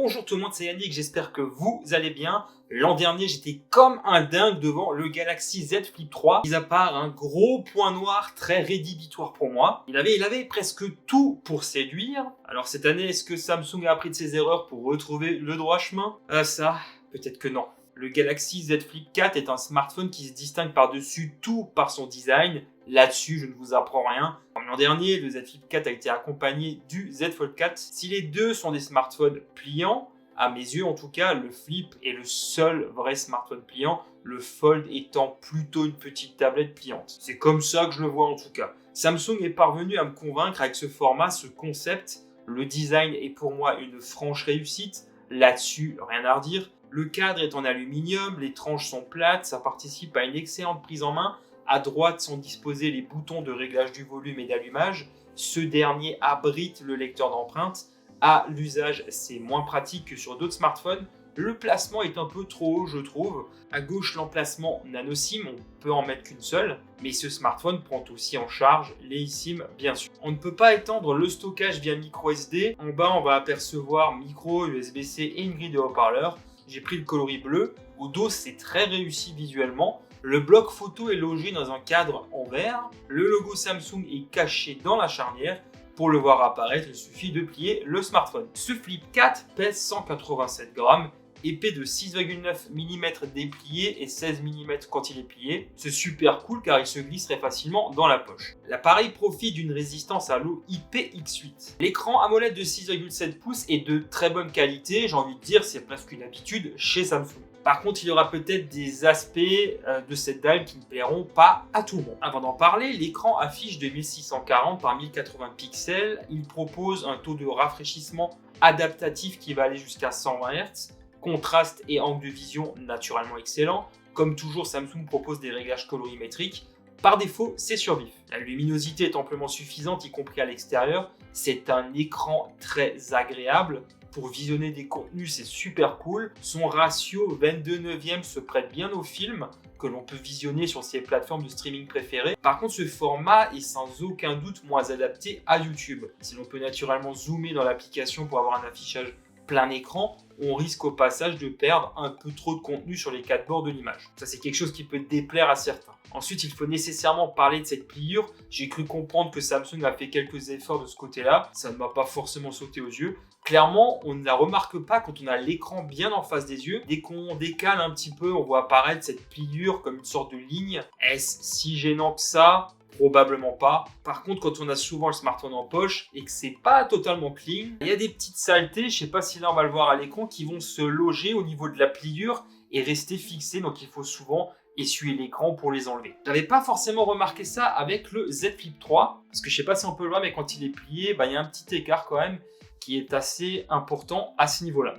Bonjour tout le monde, c'est Yannick, j'espère que vous allez bien. L'an dernier, j'étais comme un dingue devant le Galaxy Z Flip 3, mis à part un gros point noir très rédhibitoire pour moi. Il avait presque tout pour séduire. Alors cette année, est-ce que Samsung a appris de ses erreurs pour retrouver le droit chemin? Ça, peut-être que non. Le Galaxy Z Flip 4 est un smartphone qui se distingue par-dessus tout par son design. Là-dessus, je ne vous apprends rien. Comme l'an dernier, le Z Flip 4 a été accompagné du Z Fold 4. Si les deux sont des smartphones pliants, à mes yeux en tout cas, le Flip est le seul vrai smartphone pliant, le Fold étant plutôt une petite tablette pliante. C'est comme ça que je le vois en tout cas. Samsung est parvenu à me convaincre avec ce format, ce concept. Le design est pour moi une franche réussite. Là-dessus, rien à redire. Le cadre est en aluminium, les tranches sont plates, ça participe à une excellente prise en main. À droite sont disposés les boutons de réglage du volume et d'allumage. Ce dernier abrite le lecteur d'empreintes. À l'usage, c'est moins pratique que sur d'autres smartphones. Le placement est un peu trop haut, je trouve. À gauche, l'emplacement nano SIM, on peut en mettre qu'une seule. Mais ce smartphone prend aussi en charge les eSIM, bien sûr. On ne peut pas étendre le stockage via micro SD. En bas, on va apercevoir micro, USB-C et une grille de haut-parleurs. J'ai pris le coloris bleu. Au dos, c'est très réussi visuellement. Le bloc photo est logé dans un cadre en verre. Le logo Samsung est caché dans la charnière. Pour le voir apparaître, il suffit de plier le smartphone. Ce Flip 4 pèse 187 grammes, épais de 6,9 mm déplié et 16 mm quand il est plié. C'est super cool car il se glisse très facilement dans la poche. L'appareil profite d'une résistance à l'eau IPX8. L'écran AMOLED de 6,7 pouces est de très bonne qualité, j'ai envie de dire c'est presque une habitude chez Samsung. Par contre, il y aura peut-être des aspects de cette dalle qui ne plairont pas à tout le monde. Avant d'en parler, l'écran affiche 2640 par 1080 pixels. Il propose un taux de rafraîchissement adaptatif qui va aller jusqu'à 120 Hz. Contraste et angle de vision naturellement excellent. Comme toujours, Samsung propose des réglages colorimétriques. Par défaut, c'est sur vif. La luminosité est amplement suffisante, y compris à l'extérieur. C'est un écran très agréable. Pour visionner des contenus, c'est super cool. Son ratio 22/9 se prête bien au film que l'on peut visionner sur ses plateformes de streaming préférées. Par contre, ce format est sans aucun doute moins adapté à YouTube. Si l'on peut naturellement zoomer dans l'application pour avoir un affichage plein écran, on risque au passage de perdre un peu trop de contenu sur les quatre bords de l'image. Ça, c'est quelque chose qui peut déplaire à certains. Ensuite, il faut nécessairement parler de cette pliure. J'ai cru comprendre que Samsung a fait quelques efforts de ce côté-là. Ça ne m'a pas forcément sauté aux yeux. Clairement, on ne la remarque pas quand on a l'écran bien en face des yeux. Dès qu'on décale un petit peu, on voit apparaître cette pliure comme une sorte de ligne. Est-ce si gênant que ça ? Probablement pas. Par contre, quand on a souvent le smartphone en poche et que c'est pas totalement clean, il y a des petites saletés, je sais pas si là on va le voir à l'écran, qui vont se loger au niveau de la pliure et rester fixées. Donc il faut souvent essuyer l'écran pour les enlever. J'avais pas forcément remarqué ça avec le Z Flip 3, parce que je sais pas si on peut le voir, mais quand il est plié, il y a un petit écart quand même qui est assez important à ce niveau-là.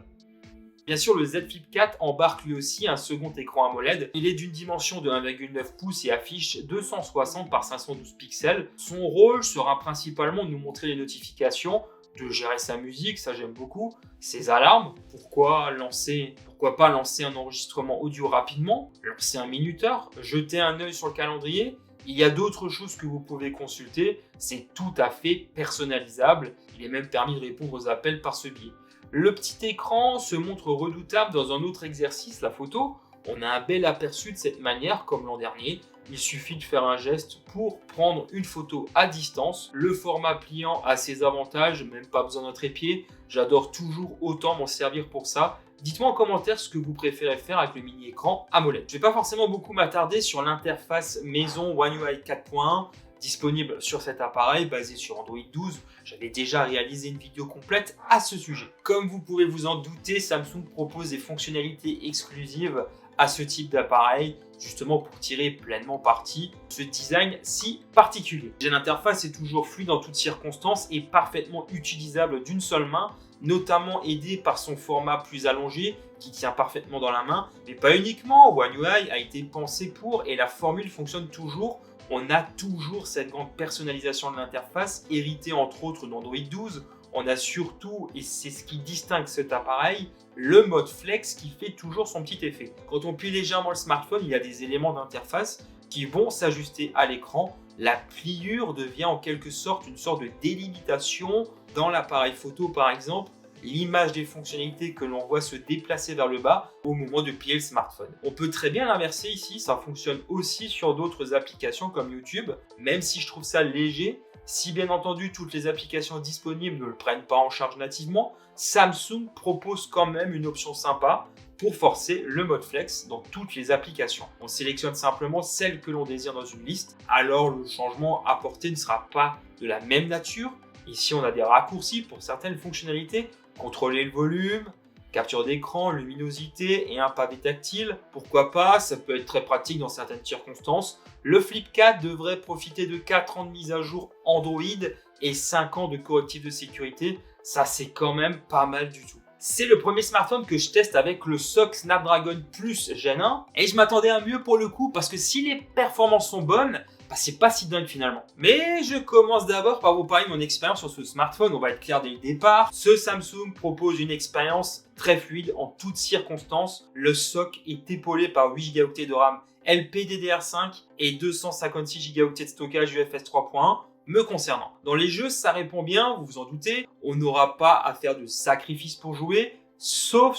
Bien sûr, le Z Flip 4 embarque lui aussi un second écran AMOLED. Il est d'une dimension de 1,9 pouces et affiche 260 par 512 pixels. Son rôle sera principalement de nous montrer les notifications, de gérer sa musique, ça j'aime beaucoup, ses alarmes, pourquoi pas lancer un enregistrement audio rapidement, lancer un minuteur, jeter un œil sur le calendrier. Il y a d'autres choses que vous pouvez consulter, c'est tout à fait personnalisable, il est même permis de répondre aux appels par ce biais. Le petit écran se montre redoutable dans un autre exercice, la photo. On a un bel aperçu de cette manière comme l'an dernier. Il suffit de faire un geste pour prendre une photo à distance. Le format pliant a ses avantages, même pas besoin d'un trépied. J'adore toujours autant m'en servir pour ça. Dites-moi en commentaire ce que vous préférez faire avec le mini-écran AMOLED. Je ne vais pas forcément beaucoup m'attarder sur l'interface maison One UI 4.1 disponible sur cet appareil basé sur Android 12. J'avais déjà réalisé une vidéo complète à ce sujet. Comme vous pouvez vous en douter, Samsung propose des fonctionnalités exclusives à ce type d'appareil, justement pour tirer pleinement parti de ce design si particulier. L'interface est toujours fluide en toutes circonstances et parfaitement utilisable d'une seule main, notamment aidé par son format plus allongé qui tient parfaitement dans la main, mais pas uniquement. One UI a été pensé pour et la formule fonctionne toujours. On a toujours cette grande personnalisation de l'interface, héritée entre autres d'Android 12. On a surtout, et c'est ce qui distingue cet appareil, le mode flex qui fait toujours son petit effet. Quand on plie légèrement le smartphone, il y a des éléments d'interface qui vont s'ajuster à l'écran. La pliure devient en quelque sorte une sorte de délimitation dans l'appareil photo par exemple. l'image des fonctionnalités que l'on voit se déplacer vers le bas au moment de plier le smartphone. On peut très bien l'inverser ici, ça fonctionne aussi sur d'autres applications comme YouTube, même si je trouve ça léger. Si bien entendu toutes les applications disponibles ne le prennent pas en charge nativement, Samsung propose quand même une option sympa pour forcer le mode flex dans toutes les applications. On sélectionne simplement celles que l'on désire dans une liste, alors le changement apporté ne sera pas de la même nature. Ici on a des raccourcis pour certaines fonctionnalités, contrôler le volume, capture d'écran, luminosité et un pavé tactile. Pourquoi pas, ça peut être très pratique dans certaines circonstances. Le Flip 4 devrait profiter de 4 ans de mise à jour Android et 5 ans de correctifs de sécurité. Ça, c'est quand même pas mal du tout. C'est le premier smartphone que je teste avec le SoC Snapdragon Plus Gen 1 et je m'attendais à mieux pour le coup parce que si les performances sont bonnes, c'est pas si dingue finalement. Mais je commence d'abord par vous parler de mon expérience sur ce smartphone. On va être clair dès le départ. Ce Samsung propose une expérience très fluide en toutes circonstances. Le SoC est épaulé par 8 Go de RAM LPDDR5 et 256 Go de stockage UFS 3.1. Me concernant. Dans les jeux, ça répond bien, vous vous en doutez. On n'aura pas à faire de sacrifices pour jouer, sauf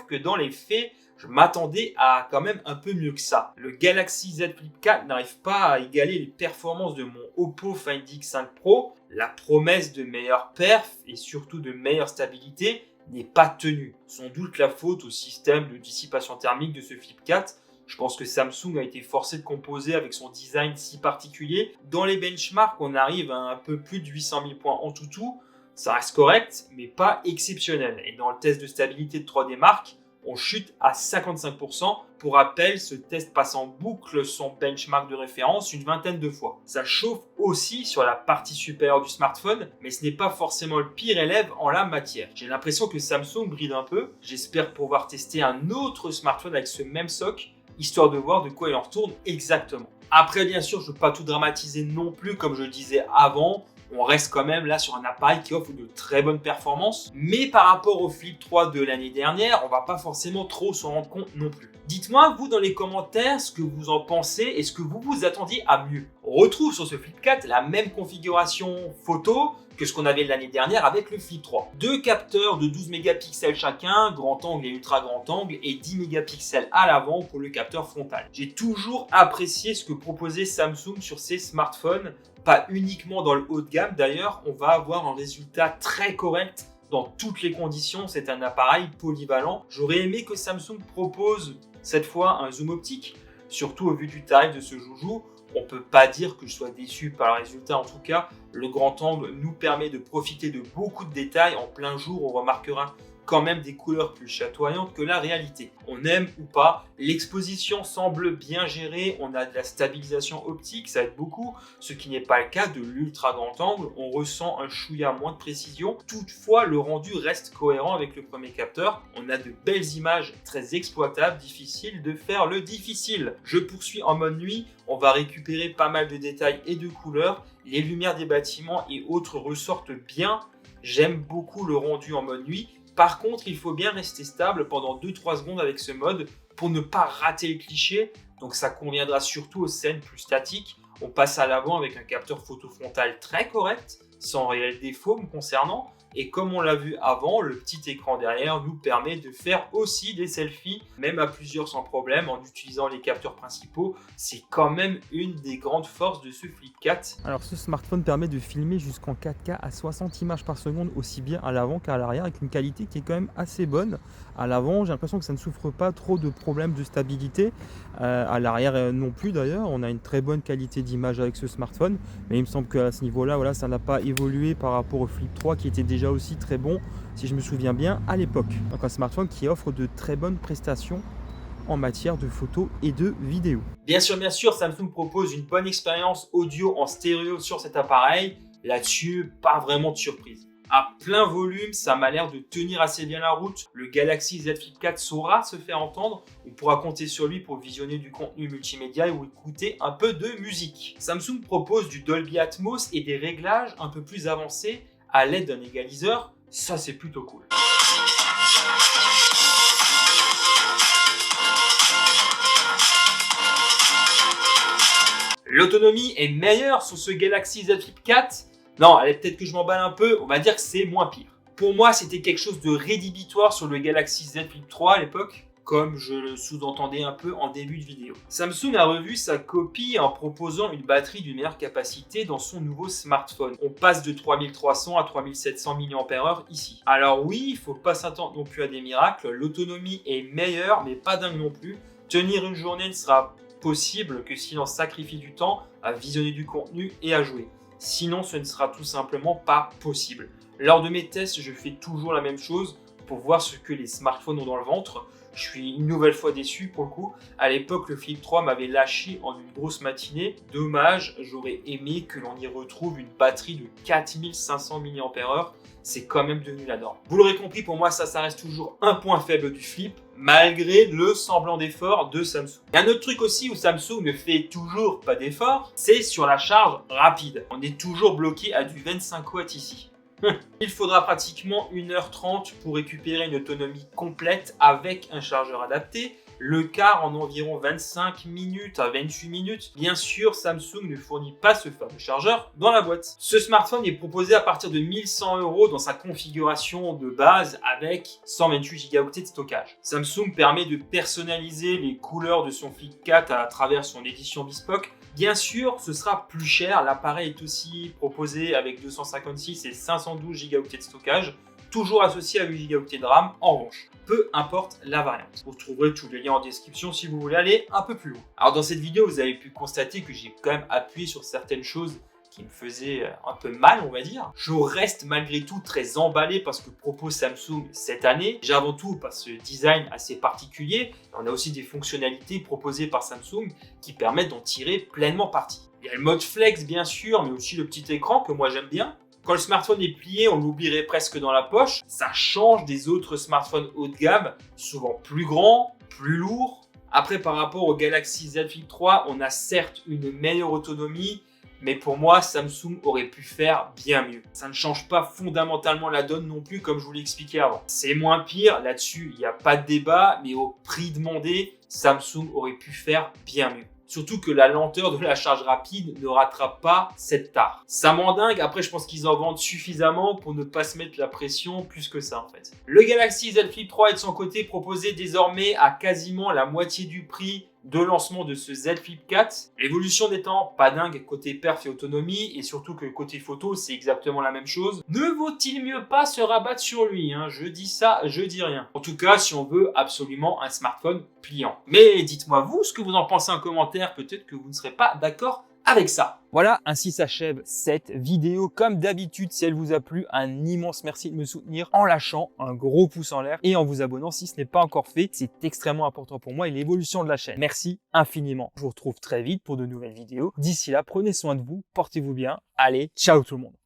que dans les faits, je m'attendais à quand même un peu mieux que ça. Le Galaxy Z Flip 4 n'arrive pas à égaler les performances de mon Oppo Find X5 Pro. La promesse de meilleure perf et surtout de meilleure stabilité n'est pas tenue. Sans doute la faute au système de dissipation thermique de ce Flip 4. Je pense que Samsung a été forcé de composer avec son design si particulier. Dans les benchmarks, on arrive à un peu plus de 800 000 points en tout. Ça reste correct, mais pas exceptionnel. Et dans le test de stabilité de 3D Mark, on chute à 55%. Pour rappel, ce test passe en boucle son benchmark de référence une vingtaine de fois. Ça chauffe aussi sur la partie supérieure du smartphone, mais ce n'est pas forcément le pire élève en la matière. J'ai l'impression que Samsung bride un peu. J'espère pouvoir tester un autre smartphone avec ce même SoC, histoire de voir de quoi il en retourne exactement. Après, bien sûr, je ne veux pas tout dramatiser non plus, comme je le disais avant. On reste quand même là sur un appareil qui offre de très bonnes performances. Mais par rapport au Flip 3 de l'année dernière, on va pas forcément trop s'en rendre compte non plus. Dites-moi, vous, dans les commentaires, ce que vous en pensez et ce que vous vous attendiez à mieux. On retrouve sur ce Flip 4 la même configuration photo que ce qu'on avait l'année dernière avec le Flip 3. Deux capteurs de 12 mégapixels chacun, grand angle et ultra grand angle, et 10 mégapixels à l'avant pour le capteur frontal. J'ai toujours apprécié ce que proposait Samsung sur ses smartphones, pas uniquement dans le haut de gamme d'ailleurs, on va avoir un résultat très correct dans toutes les conditions. C'est un appareil polyvalent. J'aurais aimé que Samsung propose cette fois un zoom optique, surtout au vu du tarif de ce joujou. On ne peut pas dire que je sois déçu par le résultat. En tout cas, le grand angle nous permet de profiter de beaucoup de détails. En plein jour, on remarquera quand même des couleurs plus chatoyantes que la réalité. On aime ou pas, l'exposition semble bien gérée, on a de la stabilisation optique, ça aide beaucoup, ce qui n'est pas le cas de l'ultra grand angle, on ressent un chouïa moins de précision, toutefois le rendu reste cohérent avec le premier capteur, on a de belles images très exploitables, difficile de faire le difficile. Je poursuis en mode nuit, on va récupérer pas mal de détails et de couleurs, les lumières des bâtiments et autres ressortent bien, j'aime beaucoup le rendu en mode nuit. Par contre, il faut bien rester stable pendant 2-3 secondes avec ce mode pour ne pas rater le cliché. Donc ça conviendra surtout aux scènes plus statiques. On passe à l'avant avec un capteur photo frontal très correct, sans réel défaut me concernant. Et comme on l'a vu avant, le petit écran derrière nous permet de faire aussi des selfies, même à plusieurs sans problème, en utilisant les capteurs principaux. C'est quand même une des grandes forces de ce Flip 4. Alors ce smartphone permet de filmer jusqu'en 4K à 60 images par seconde, aussi bien à l'avant qu'à l'arrière, avec une qualité qui est quand même assez bonne. À l'avant, j'ai l'impression que ça ne souffre pas trop de problèmes de stabilité. À l'arrière non plus d'ailleurs, on a une très bonne qualité d'image avec ce smartphone. Mais il me semble qu'à ce niveau-là, voilà, ça n'a pas évolué par rapport au Flip 3 qui était déjà aussi très bon, si je me souviens bien, à l'époque. Donc un smartphone qui offre de très bonnes prestations en matière de photos et de vidéos. Bien sûr, Samsung propose une bonne expérience audio en stéréo sur cet appareil. Là-dessus, pas vraiment de surprise. À plein volume, ça m'a l'air de tenir assez bien la route. Le Galaxy Z Flip 4 saura se faire entendre. On pourra compter sur lui pour visionner du contenu multimédia ou écouter un peu de musique. Samsung propose du Dolby Atmos et des réglages un peu plus avancés à l'aide d'un égaliseur. Ça, c'est plutôt cool. L'autonomie est meilleure sur ce Galaxy Z Flip 4. Non, allez, peut-être que je m'emballe un peu, on va dire que c'est moins pire. Pour moi, c'était quelque chose de rédhibitoire sur le Galaxy Z Flip 3 à l'époque, comme je le sous-entendais un peu en début de vidéo. Samsung a revu sa copie en proposant une batterie d'une meilleure capacité dans son nouveau smartphone. On passe de 3300 à 3700 mAh ici. Alors oui, il ne faut pas s'attendre non plus à des miracles, l'autonomie est meilleure, mais pas dingue non plus. Tenir une journée ne sera possible que si l'on sacrifie du temps à visionner du contenu et à jouer. Sinon, ce ne sera tout simplement pas possible. Lors de mes tests, je fais toujours la même chose pour voir ce que les smartphones ont dans le ventre. Je suis une nouvelle fois déçu pour le coup. À l'époque, le Flip 3 m'avait lâché en une grosse matinée. Dommage, j'aurais aimé que l'on y retrouve une batterie de 4500 mAh. C'est quand même devenu la norme. Vous l'aurez compris, pour moi, ça reste toujours un point faible du Flip, malgré le semblant d'effort de Samsung. Il y a un autre truc aussi où Samsung ne fait toujours pas d'effort, c'est sur la charge rapide. On est toujours bloqué à du 25 watts ici. Il faudra pratiquement 1h30 pour récupérer une autonomie complète avec un chargeur adapté. Le quart en environ 25 minutes à 28 minutes. Bien sûr, Samsung ne fournit pas ce fameux chargeur dans la boîte. Ce smartphone est proposé à partir de 1100 € dans sa configuration de base avec 128 Go de stockage. Samsung permet de personnaliser les couleurs de son Flip 4 à travers son édition Bespoke. Bien sûr, ce sera plus cher. L'appareil est aussi proposé avec 256 et 512 Go de stockage, toujours associé à 8 Go de RAM en revanche. Peu importe la variante. Vous trouverez tous les liens en description si vous voulez aller un peu plus loin. Alors dans cette vidéo, vous avez pu constater que j'ai quand même appuyé sur certaines choses qui me faisaient un peu mal, on va dire. Je reste malgré tout très emballé par ce que propose Samsung cette année. Déjà avant tout par ce design assez particulier. On a aussi des fonctionnalités proposées par Samsung qui permettent d'en tirer pleinement parti. Il y a le mode flex bien sûr, mais aussi le petit écran que moi j'aime bien. Quand le smartphone est plié, on l'oublierait presque dans la poche. Ça change des autres smartphones haut de gamme, souvent plus grands, plus lourds. Après, par rapport au Galaxy Z Flip 3, on a certes une meilleure autonomie, mais pour moi, Samsung aurait pu faire bien mieux. Ça ne change pas fondamentalement la donne non plus, comme je vous l'ai expliqué avant. C'est moins pire, là-dessus, il n'y a pas de débat, mais au prix demandé, Samsung aurait pu faire bien mieux. Surtout que la lenteur de la charge rapide ne rattrape pas cette tare. Ça m'en dingue, après je pense qu'ils en vendent suffisamment pour ne pas se mettre la pression plus que ça en fait. Le Galaxy Z Flip 3 est de son côté proposé désormais à quasiment la moitié du prix de lancement de ce Z Flip 4. L'évolution n'étant pas dingue côté perf et autonomie, et surtout que côté photo c'est exactement la même chose, ne vaut-il mieux pas se rabattre sur lui hein? Je dis ça, je dis rien. En tout cas si on veut absolument un smartphone pliant. Mais dites-moi vous ce que vous en pensez en commentaire, peut-être que vous ne serez pas d'accord avec ça. Voilà, ainsi s'achève cette vidéo. Comme d'habitude, si elle vous a plu, un immense merci de me soutenir en lâchant un gros pouce en l'air et en vous abonnant si ce n'est pas encore fait. C'est extrêmement important pour moi et l'évolution de la chaîne. Merci infiniment. Je vous retrouve très vite pour de nouvelles vidéos. D'ici là, prenez soin de vous, portez-vous bien. Allez, ciao tout le monde.